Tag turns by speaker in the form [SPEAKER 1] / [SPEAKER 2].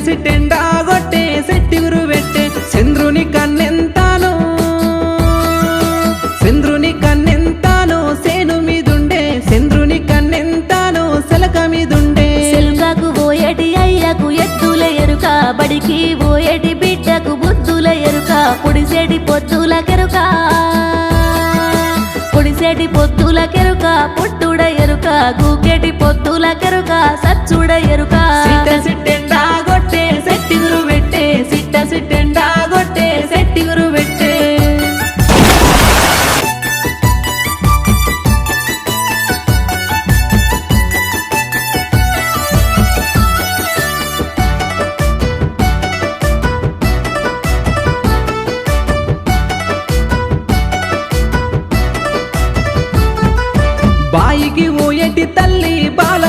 [SPEAKER 1] సిట్టెండా గొట్టే సెట్టిగురు పెట్టే చంద్రుని కన్నెంతానో చంద్రుని కన్నెంతానో సేను మీదుండే చంద్రుని కన్నెంతానో సెలక మీదుండే
[SPEAKER 2] సెల్కకు పోయేటి అయ్యకు ఎద్దుల ఎరుక బడికి పోయేటి బిడ్డకు బుద్ధుల ఎరుక పొడిసేటి పొద్దుల కెరుక పొడిసేటి పొద్దుల కెరుక పొట్టుడ ఎరుక గూకెటి పొద్దుల కెరుక సచ్చుడ ఎరుక
[SPEAKER 1] సిట్ట సిట్టెండా గొట్టే సెట్టిగురు పెట్టే సిట్ట సిట్టెండా గొట్టే సెట్టిగురు పెట్టే బాయికి ఓయటి తల్లి బాల